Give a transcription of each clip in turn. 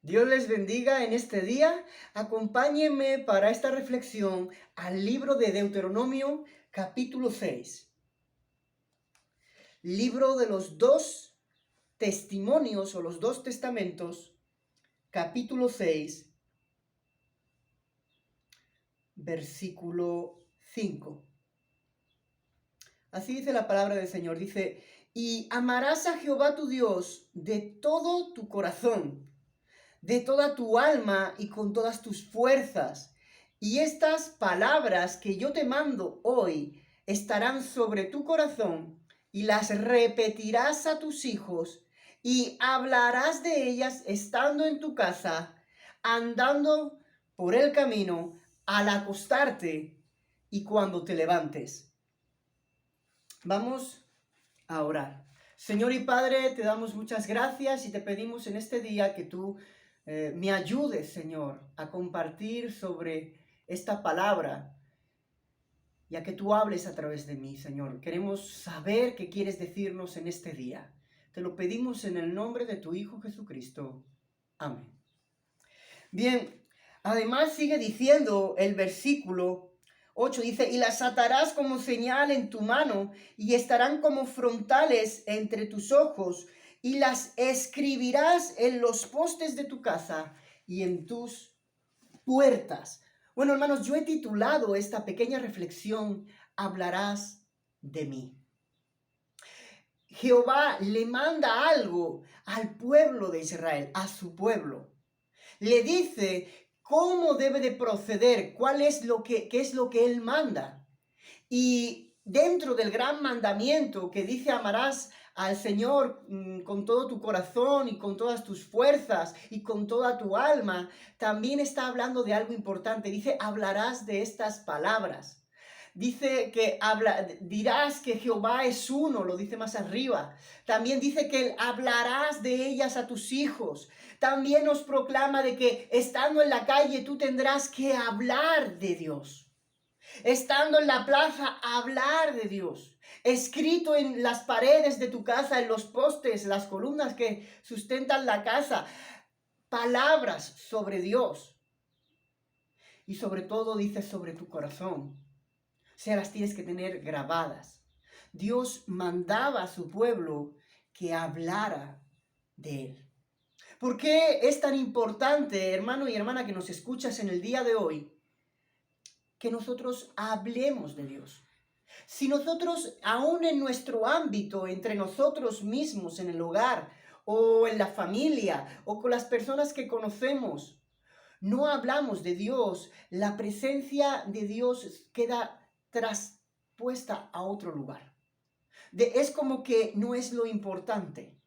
Dios les bendiga en este día. Acompáñenme para esta reflexión al libro de Deuteronomio, capítulo 6. Libro de los dos testimonios o los dos testamentos, capítulo 6, versículo 5. Así dice la palabra del Señor. Dice, y amarás a Jehová tu Dios de todo tu corazón, de toda tu alma y con todas tus fuerzas. Y estas palabras que yo te mando hoy estarán sobre tu corazón y las repetirás a tus hijos y hablarás de ellas estando en tu casa, andando por el camino, al acostarte y cuando te levantes. Vamos a orar. Señor y Padre, te damos muchas gracias y te pedimos en este día que tú me ayudes, Señor, a compartir sobre esta palabra y a que tú hables a través de mí, Señor. Queremos saber qué quieres decirnos en este día. Te lo pedimos en el nombre de tu Hijo Jesucristo. Amén. Bien, además sigue diciendo el versículo 8, dice, y las atarás como señal en tu mano y estarán como frontales entre tus ojos y las escribirás en los postes de tu casa y en tus puertas. Bueno, hermanos, yo he titulado esta pequeña reflexión, hablarás de mí. Jehová le manda algo al pueblo de Israel, a su pueblo. Le dice cómo debe de proceder, qué es lo que él manda. Y dentro del gran mandamiento que dice amarás al Señor con todo tu corazón y con todas tus fuerzas y con toda tu alma, también está hablando de algo importante. Dice, hablarás de estas palabras. Dice que dirás que Jehová es uno, lo dice más arriba. También dice que hablarás de ellas a tus hijos. También nos proclama de que estando en la calle tú tendrás que hablar de Dios. Estando en la plaza, hablar de Dios. Escrito en las paredes de tu casa, en los postes, las columnas que sustentan la casa. Palabras sobre Dios. Y sobre todo dice sobre tu corazón. O sea, las tienes que tener grabadas. Dios mandaba a su pueblo que hablara de él. ¿Por qué es tan importante, hermano y hermana, que nos escuchas en el día de hoy, que nosotros hablemos de Dios? Si nosotros, aún en nuestro ámbito, entre nosotros mismos, en el hogar, o en la familia, o con las personas que conocemos, no hablamos de Dios, la presencia de Dios queda traspuesta a otro lugar. Es como que no es lo importante.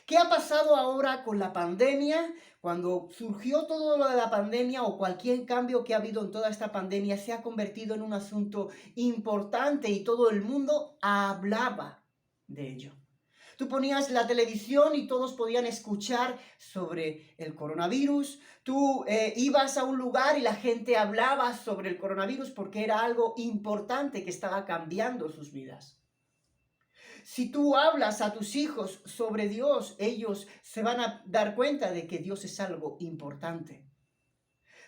¿Qué ha pasado ahora con la pandemia? Cuando surgió todo lo de la pandemia o cualquier cambio que ha habido en toda esta pandemia se ha convertido en un asunto importante y todo el mundo hablaba de ello. Tú ponías la televisión y todos podían escuchar sobre el coronavirus. Tú ibas a un lugar y la gente hablaba sobre el coronavirus porque era algo importante que estaba cambiando sus vidas. Si tú hablas a tus hijos sobre Dios, ellos se van a dar cuenta de que Dios es algo importante.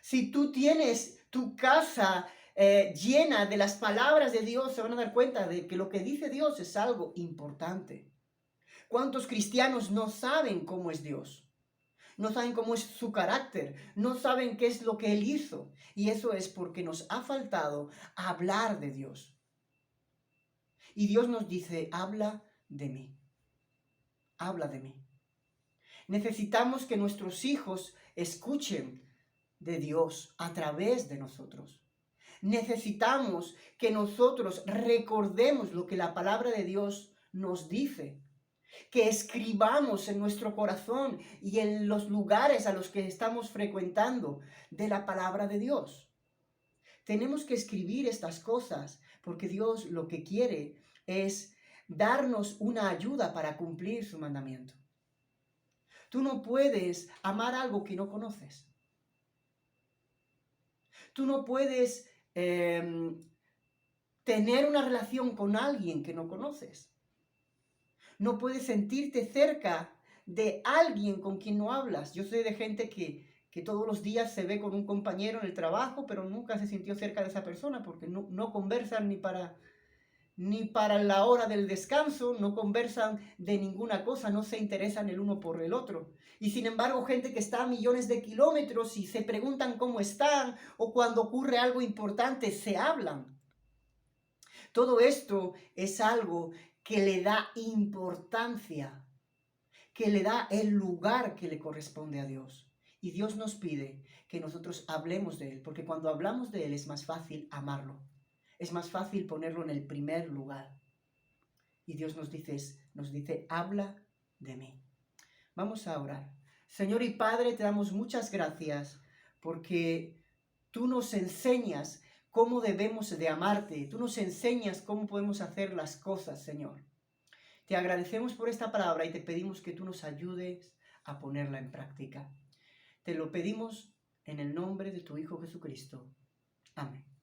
Si tú tienes tu casa llena de las palabras de Dios, se van a dar cuenta de que lo que dice Dios es algo importante. ¿Cuántos cristianos no saben cómo es Dios? No saben cómo es su carácter, no saben qué es lo que Él hizo. Y eso es porque nos ha faltado hablar de Dios. Y Dios nos dice, habla de mí. Habla de mí. Necesitamos que nuestros hijos escuchen de Dios a través de nosotros. Necesitamos que nosotros recordemos lo que la palabra de Dios nos dice. Que escribamos en nuestro corazón y en los lugares a los que estamos frecuentando de la palabra de Dios. Tenemos que escribir estas cosas porque Dios lo que quiere es darnos una ayuda para cumplir su mandamiento. Tú no puedes amar algo que no conoces. Tú no puedes tener una relación con alguien que no conoces. No puedes sentirte cerca de alguien con quien no hablas. Yo sé de gente que todos los días se ve con un compañero en el trabajo, pero nunca se sintió cerca de esa persona porque no conversan ni para la hora del descanso, no conversan de ninguna cosa, no se interesan el uno por el otro. Y sin embargo, gente que está a millones de kilómetros y se preguntan cómo están, o cuando ocurre algo importante, se hablan. Todo esto es algo que le da importancia, que le da el lugar que le corresponde a Dios. Y Dios nos pide que nosotros hablemos de Él, porque cuando hablamos de Él es más fácil amarlo, es más fácil ponerlo en el primer lugar. Y Dios nos dice, habla de mí. Vamos a orar. Señor y Padre, te damos muchas gracias porque tú nos enseñas cómo debemos de amarte. Tú nos enseñas cómo podemos hacer las cosas, Señor. Te agradecemos por esta palabra y te pedimos que tú nos ayudes a ponerla en práctica. Te lo pedimos en el nombre de tu Hijo Jesucristo. Amén.